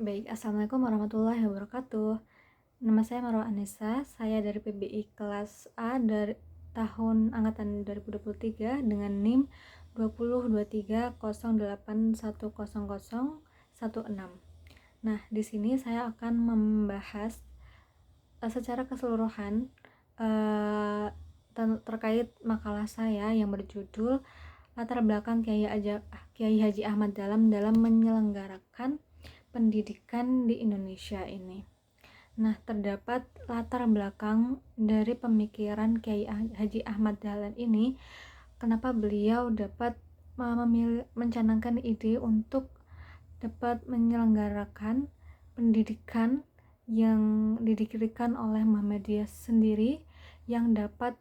Baik, Assalamualaikum warahmatullahi wabarakatuh. Nama saya Marwa Anissa, saya dari PBI kelas A dari tahun angkatan 2023 dengan NIM 202308100116. Nah, di sini saya akan membahas secara keseluruhan uh, terkait makalah saya yang berjudul latar belakang Kiai Haji Ahmad dalam menyelenggarakan pendidikan di Indonesia ini. Nah, terdapat latar belakang dari pemikiran Kiai Haji Ahmad Dahlan ini, kenapa beliau dapat mencanangkan ide untuk dapat menyelenggarakan pendidikan yang didirikan oleh Muhammadiyah sendiri yang dapat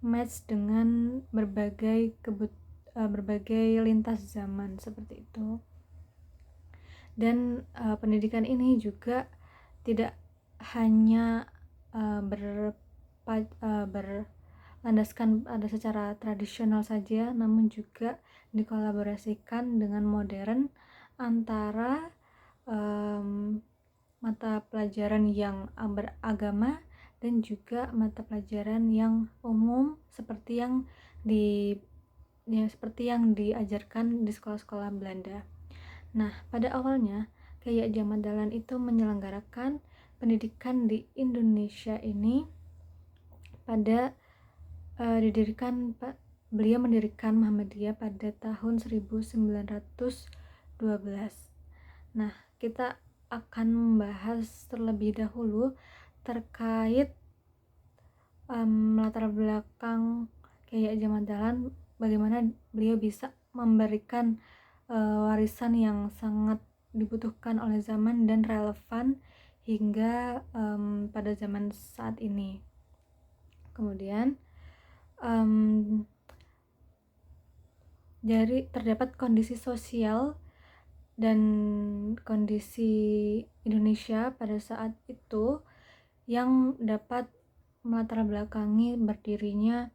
match dengan berbagai lintas zaman seperti itu. Dan pendidikan ini juga tidak hanya berlandaskan pada secara tradisional saja, namun juga dikolaborasikan dengan modern antara mata pelajaran yang beragama dan juga mata pelajaran yang umum seperti yang diajarkan di sekolah-sekolah Belanda. Nah, pada awalnya Kiai Haji Ahmad Dahlan itu menyelenggarakan pendidikan di Indonesia ini pada beliau mendirikan Muhammadiyah pada tahun 1912. Nah, kita akan membahas terlebih dahulu terkait latar belakang Kiai Haji Ahmad Dahlan, bagaimana beliau bisa memberikan warisan yang sangat dibutuhkan oleh zaman dan relevan hingga pada zaman saat ini. Kemudian dari terdapat kondisi sosial dan kondisi Indonesia pada saat itu yang dapat melatar belakangi berdirinya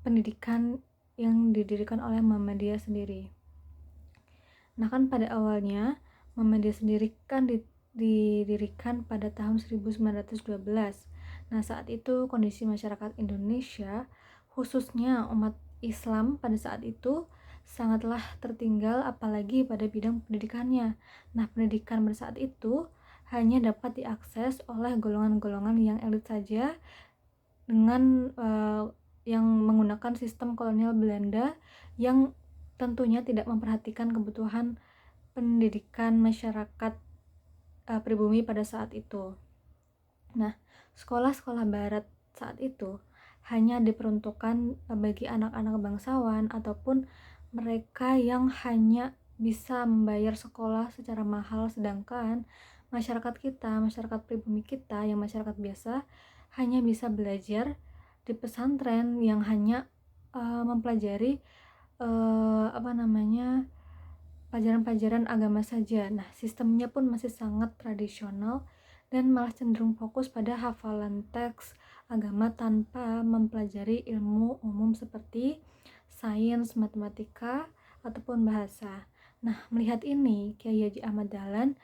pendidikan yang didirikan oleh Muhammadiyah sendiri. Nah, kan pada awalnya Muhammadiyah sendiri kan didirikan pada tahun 1912. Nah, saat itu kondisi masyarakat Indonesia, khususnya umat Islam pada saat itu sangatlah tertinggal, apalagi pada bidang pendidikannya. Nah, pendidikan pada saat itu hanya dapat diakses oleh golongan-golongan yang elit saja dengan yang menggunakan sistem kolonial Belanda yang tentunya tidak memperhatikan kebutuhan pendidikan masyarakat pribumi pada saat itu. Nah, sekolah-sekolah barat saat itu hanya diperuntukkan bagi anak-anak bangsawan ataupun mereka yang hanya bisa membayar sekolah secara mahal, sedangkan masyarakat pribumi kita yang masyarakat biasa hanya bisa belajar di pesantren yang hanya mempelajari pelajaran-pelajaran agama saja. Nah, sistemnya pun masih sangat tradisional dan malah cenderung fokus pada hafalan teks agama tanpa mempelajari ilmu umum seperti sains, matematika, ataupun bahasa. Nah, melihat ini, Kiai Haji Ahmad Dahlan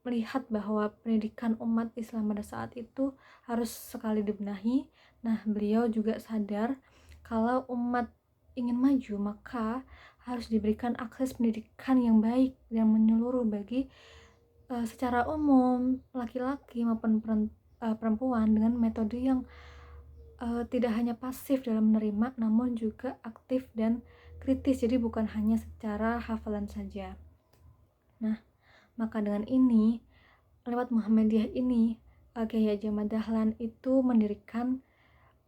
melihat bahwa pendidikan umat Islam pada saat itu harus sekali dibenahi. Nah, beliau juga sadar kalau umat ingin maju, maka harus diberikan akses pendidikan yang baik yang menyeluruh bagi secara umum laki-laki maupun perempuan dengan metode yang tidak hanya pasif dalam menerima, namun juga aktif dan kritis, jadi bukan hanya secara hafalan saja. Nah, maka dengan ini, lewat Muhammadiyah ini, Kiai Haji Ahmad Dahlan itu mendirikan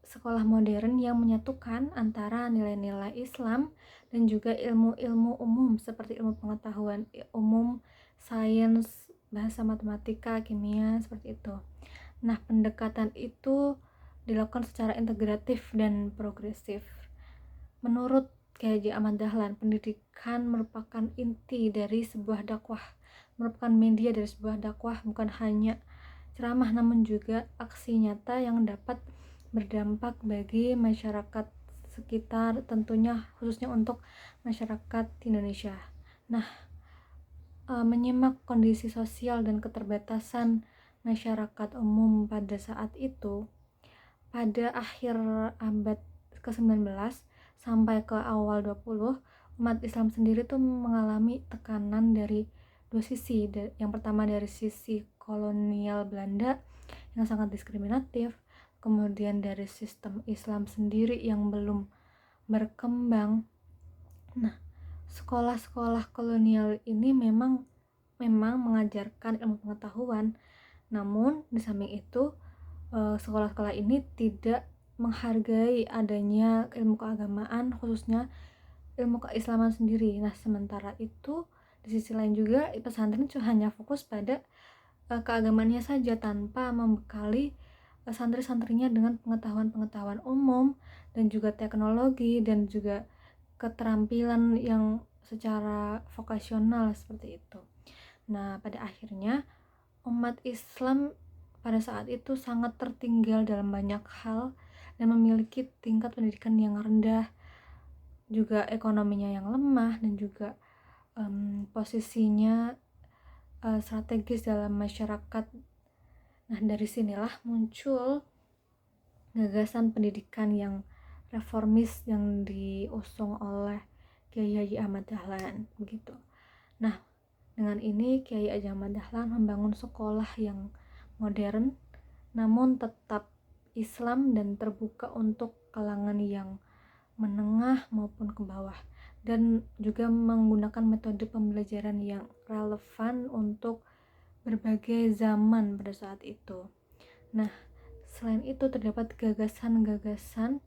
sekolah modern yang menyatukan antara nilai-nilai Islam dan juga ilmu-ilmu umum seperti ilmu pengetahuan umum, sains, bahasa, matematika, kimia, seperti itu. Nah, pendekatan itu dilakukan secara integratif dan progresif. Menurut Kiai Haji Ahmad Dahlan, pendidikan merupakan inti dari sebuah dakwah, merupakan media dari sebuah dakwah, bukan hanya ceramah namun juga aksi nyata yang dapat berdampak bagi masyarakat sekitar, tentunya khususnya untuk masyarakat Indonesia. Nah, menyimak kondisi sosial dan keterbatasan masyarakat umum pada saat itu, pada akhir abad ke-19 sampai ke awal 20, umat Islam sendiri tuh mengalami tekanan dari dua sisi. Yang pertama dari sisi kolonial Belanda yang sangat diskriminatif, kemudian dari sistem Islam sendiri yang belum berkembang. Nah, sekolah-sekolah kolonial ini memang mengajarkan ilmu pengetahuan, namun di samping itu sekolah-sekolah ini tidak menghargai adanya ilmu keagamaan, khususnya ilmu keislaman sendiri. Nah, sementara itu di sisi lain juga pesantren hanya fokus pada keagamaannya saja tanpa membekali santri-santrinya dengan pengetahuan-pengetahuan umum dan juga teknologi dan juga keterampilan yang secara vokasional seperti itu. Nah, pada akhirnya umat Islam pada saat itu sangat tertinggal dalam banyak hal dan memiliki tingkat pendidikan yang rendah, juga ekonominya yang lemah, dan juga posisinya strategis dalam masyarakat. Nah, dari sinilah muncul gagasan pendidikan yang reformis yang diusung oleh Kiai Haji Ahmad Dahlan begitu. Nah, dengan ini Kiai Haji Ahmad Dahlan membangun sekolah yang modern namun tetap Islam dan terbuka untuk kalangan yang menengah maupun ke bawah, dan juga menggunakan metode pembelajaran yang relevan untuk berbagai zaman pada saat itu. Nah, selain itu terdapat gagasan-gagasan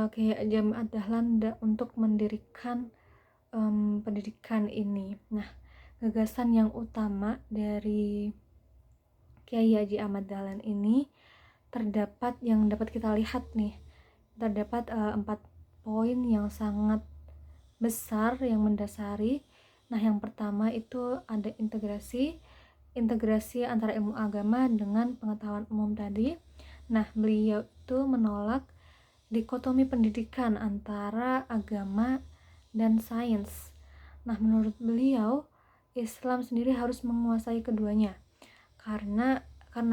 kayak Jamaat Dahlan untuk mendirikan pendidikan ini. Nah, gagasan yang utama dari Kiai Haji Ahmad Dahlan ini terdapat yang dapat kita lihat nih. Terdapat 4 poin yang sangat besar yang mendasari. Nah, yang pertama itu ada integrasi antara ilmu agama dengan pengetahuan umum tadi. Nah, beliau itu menolak dikotomi pendidikan antara agama dan sains. Nah, menurut beliau Islam sendiri harus menguasai keduanya. Karena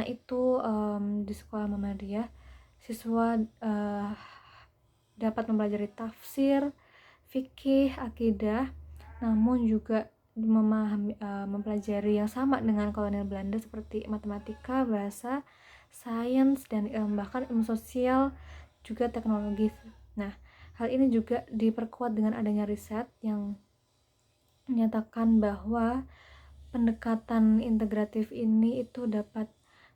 itu di sekolah Muhammadiyah siswa dapat mempelajari tafsir, fikih, akidah, namun juga mempelajari yang sama dengan kolonial Belanda seperti matematika, bahasa, sains, dan bahkan ilmu sosial, juga teknologi. Nah, hal ini juga diperkuat dengan adanya riset yang menyatakan bahwa pendekatan integratif ini itu dapat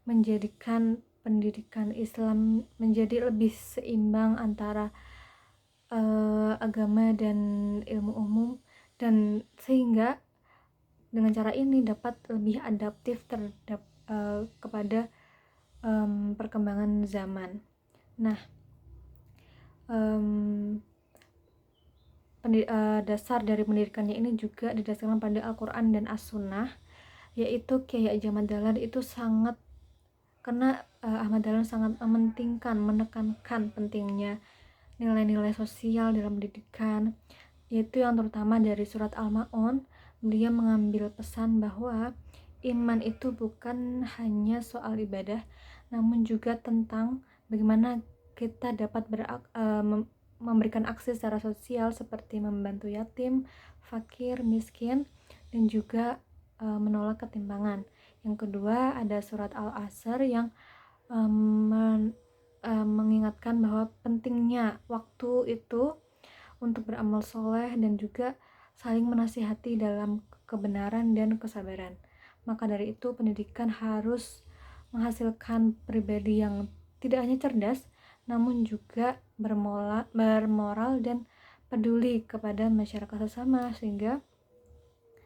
menjadikan pendidikan Islam menjadi lebih seimbang antara agama dan ilmu umum, dan sehingga dengan cara ini dapat lebih adaptif terhadap kepada perkembangan zaman. Nah, dasar dari pendidikannya ini juga didasarkan pada Al-Quran dan As-Sunnah, yaitu Kiai Haji Ahmad Dahlan itu sangat, karena Ahmad Dahlan sangat menekankan pentingnya nilai-nilai sosial dalam pendidikan, yaitu yang terutama dari surat Al-Ma'un. Dia mengambil pesan bahwa iman itu bukan hanya soal ibadah, namun juga tentang bagaimana kita dapat memberikan akses secara sosial seperti membantu yatim, fakir, miskin, dan juga menolak ketimpangan. Yang kedua ada surat Al-Asr yang mengingatkan bahwa pentingnya waktu itu untuk beramal soleh dan juga saling menasihati dalam kebenaran dan kesabaran. Maka dari itu pendidikan harus menghasilkan pribadi yang tidak hanya cerdas namun juga bermoral dan peduli kepada masyarakat sesama, sehingga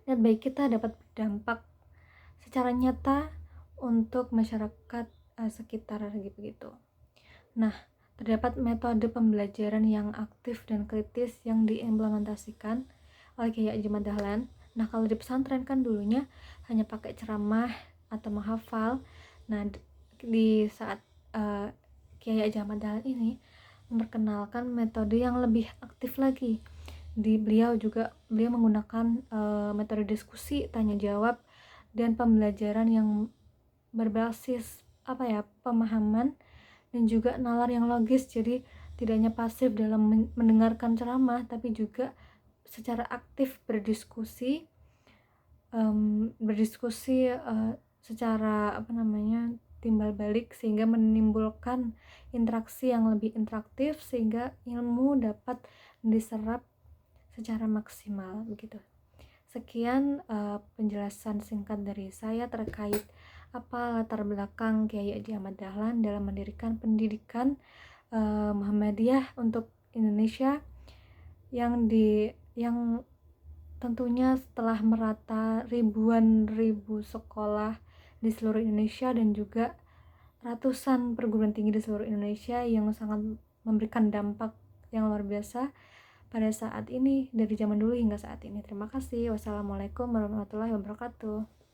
niat baik kita dapat berdampak secara nyata untuk masyarakat sekitar begitu. Nah, terdapat metode pembelajaran yang aktif dan kritis yang diimplementasikan oleh Kiai Haji Ahmad Dahlan. Nah, kalau di pesantren kan dulunya hanya pakai ceramah atau menghafal. Nah, di saat Kiai Haji Ahmad Dahlan ini memperkenalkan metode yang lebih aktif lagi, beliau menggunakan metode diskusi, tanya jawab, dan pembelajaran yang berbasis pemahaman dan juga nalar yang logis. Jadi tidak hanya pasif dalam mendengarkan ceramah, tapi juga secara aktif berdiskusi secara timbal balik, sehingga menimbulkan interaksi yang lebih interaktif sehingga ilmu dapat diserap secara maksimal begitu. Sekian penjelasan singkat dari saya terkait apa latar belakang Kiai Haji Ahmad Dahlan dalam mendirikan pendidikan Muhammadiyah untuk Indonesia yang tentunya setelah merata ribu sekolah di seluruh Indonesia dan juga ratusan perguruan tinggi di seluruh Indonesia yang sangat memberikan dampak yang luar biasa pada saat ini, dari zaman dulu hingga saat ini. Terima kasih. Wassalamualaikum warahmatullahi wabarakatuh.